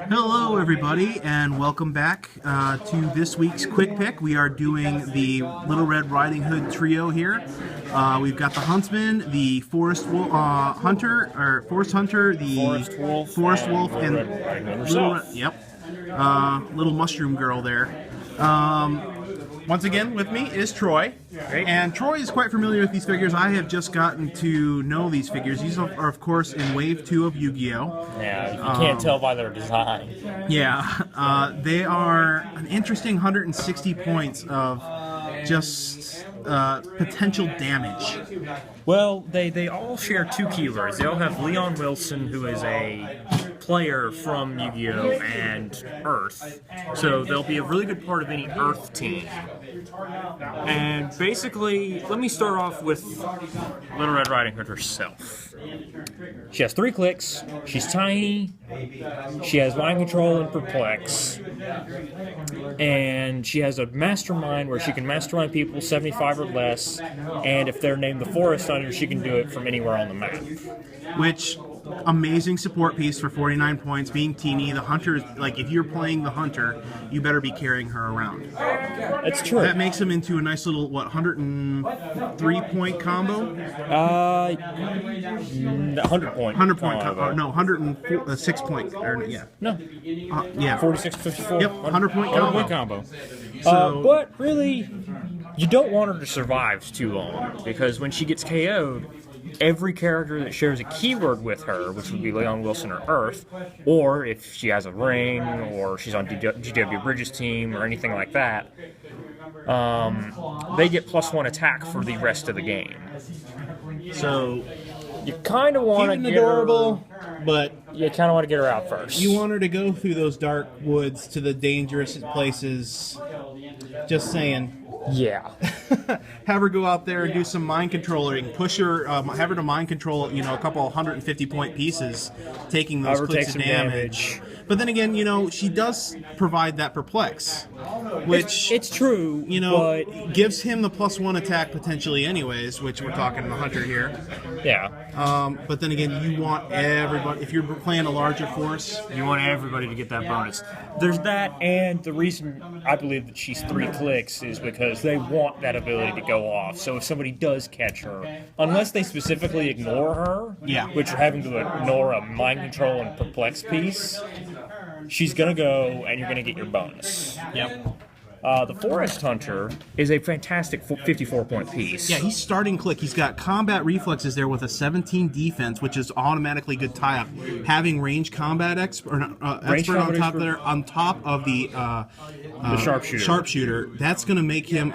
Hello everybody and welcome back to this week's Quick Pick. We are doing the Little Red Riding Hood trio here. We've got the Huntsman, the Forest Hunter, the Forest Wolf, and Little Mushroom Girl there. Once again, with me is Troy. Great. And Troy is quite familiar with these figures. I have just gotten to know these figures. These are, of course, in Wave 2 of Yu-Gi-Oh! Yeah, you can't tell by their design. Yeah, they are an interesting 160 points of just potential damage. Well, they all share two keywords. They all have Leon Wilson, who is a player from Yu-Gi-Oh! And Earth. So they'll be a really good part of any Earth team. And basically, let me start off with Little Red Riding Hood herself. She has 3 clicks, she's tiny, she has mind control and perplex, and she has a mastermind where she can mastermind people 75 or less, and if they're named the Forest Hunter, she can do it from anywhere on the map. Which, amazing support piece for 49 points. Being teeny, the Hunter, like if you're playing the Hunter, you better be carrying her around. That's true. That makes him into a nice little, 103 point combo? 100 point. 100 point combo. No, 106 point. Yeah. No. Yeah. 46 to 54. Yep, 100 point combo. 100 point combo. So, but really, you don't want her to survive too long, because when she gets KO'd, every character that shares a keyword with her, which would be Leon Wilson or Earth, or if she has a ring, or she's on GW Bridges' team, or anything like that, they get +1 attack for the rest of the game. So you kind of want to get adorable, her, but you kind of want to get her out first. you want her to go through those dark woods to the dangerous places. Just saying. Yeah. Have her go out there and do some mind controlling. Push her, have her to mind control, a couple 150 point pieces, taking those clicks of damage. But then again, she does provide that perplex, which it's true, but gives him the +1 attack potentially, anyways. Which we're talking the Hunter here. Yeah. But then again, you want everybody. If you're playing a larger force, you want everybody to get that bonus. There's that, and the reason I believe that she's 3 clicks is because they want that ability to go off. So if somebody does catch her, unless they specifically ignore her, which are having to ignore a mind control and perplex piece, she's gonna go, and you're gonna get your bonus. Yep. The Forest Hunter is a fantastic 54-point piece. Yeah, he's starting click. He's got combat reflexes there with a 17 defense, which is automatically good tie-up. Having range combat expert on top of the sharpshooter, that's going to make him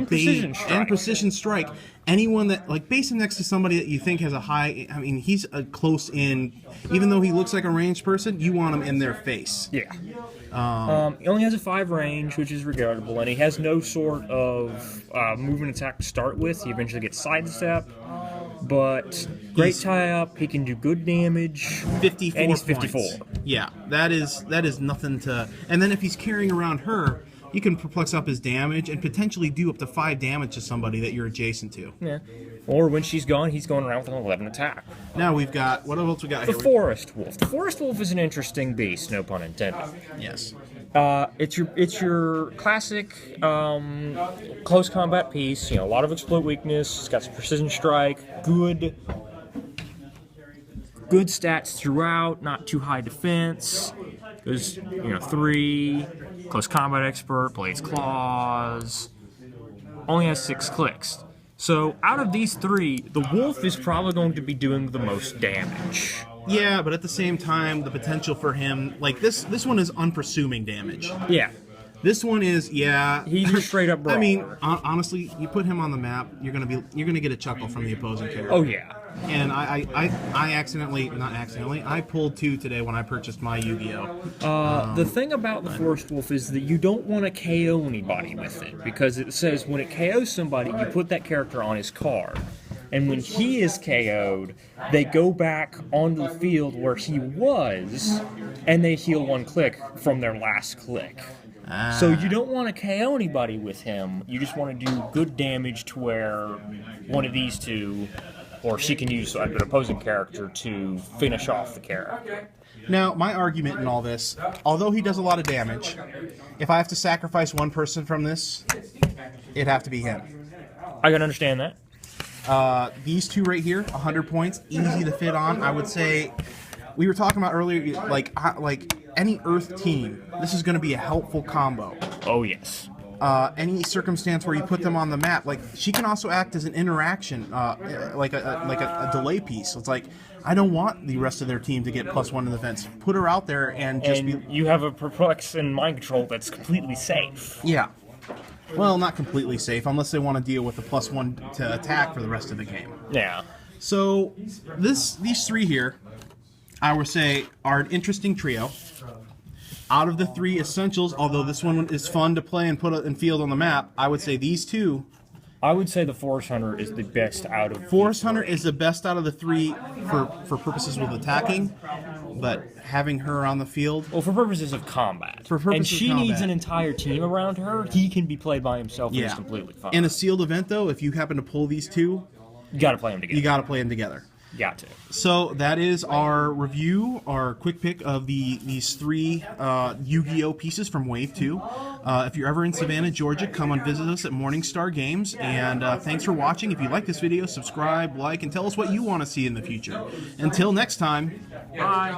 precision strike. Anyone that, base him next to somebody that you think has a high, he's a close in, even though he looks like a ranged person, you want him in their face. Yeah. He only has a 5 range, which is regrettable, and he has no sort of movement attack to start with. He eventually gets sidestep, but great tie-up. He can do good damage. 54 and he's points. 54. Yeah, that is nothing to. And then if he's carrying around her, you can perplex up his damage and potentially do up to 5 damage to somebody that you're adjacent to. Yeah. Or when she's gone, he's going around with an 11 attack. Now we've got, what else we got here? The Forest Wolf. The Forest Wolf is an interesting beast, no pun intended. Yes. It's your classic close combat piece. A lot of exploit weakness. It's got some precision strike. Good stats throughout. Not too high defense. Goes 3. Close combat expert. Blades claws. Only has 6 clicks. So out of these 3, the Wolf is probably going to be doing the most damage. Yeah, but at the same time, the potential for him, this one is unpresuming damage. Yeah. This one is, he's a straight up brawler. Honestly, you put him on the map, you're gonna get a chuckle from the opposing character. Oh yeah. And I pulled 2 today when I purchased my Yu-Gi-Oh. The thing about the Forest Wolf is that you don't want to KO anybody with it, because it says when it KOs somebody, you put that character on his card. And when he is KO'd, they go back onto the field where he was, and they heal 1 click from their last click. So you don't want to KO anybody with him. You just want to do good damage to where one of these 2, or she can use an opposing character to finish off the character. Now, my argument in all this, although he does a lot of damage, if I have to sacrifice one person from this, it'd have to be him. I can understand that. These two right here, 100 points, easy to fit on. I would say, we were talking about earlier, like any Earth team, this is going to be a helpful combo. Oh, yes. Any circumstance where you put them on the map, like she can also act as an interaction, like a delay piece. It's like, I don't want the rest of their team to get +1 in the fence. Put her out there and just be. You have a perplex and mind control that's completely safe. Yeah. Well, not completely safe unless they want to deal with the +1 to attack for the rest of the game. Yeah. So these three here, I would say, are an interesting trio. Out of the three essentials, although this one is fun to play and put and field on the map, I would say these two. I would say the Forest Hunter is the best out of Forest Hunter is the best out of the three for purposes with attacking, but having her on the field. Well, for purposes of combat. For purposes and she of combat. needs an entire team around her. He can be played by himself and is completely fine. In a sealed event, though, if you happen to pull these two, you got to play them together. You got to play them together. Got to. So that is our review, our quick pick of these three Yu-Gi-Oh pieces from Wave 2. If you're ever in Savannah, Georgia, come and visit us at Morningstar Games. And thanks for watching. If you like this video, subscribe, like, and tell us what you want to see in the future. Until next time. Bye.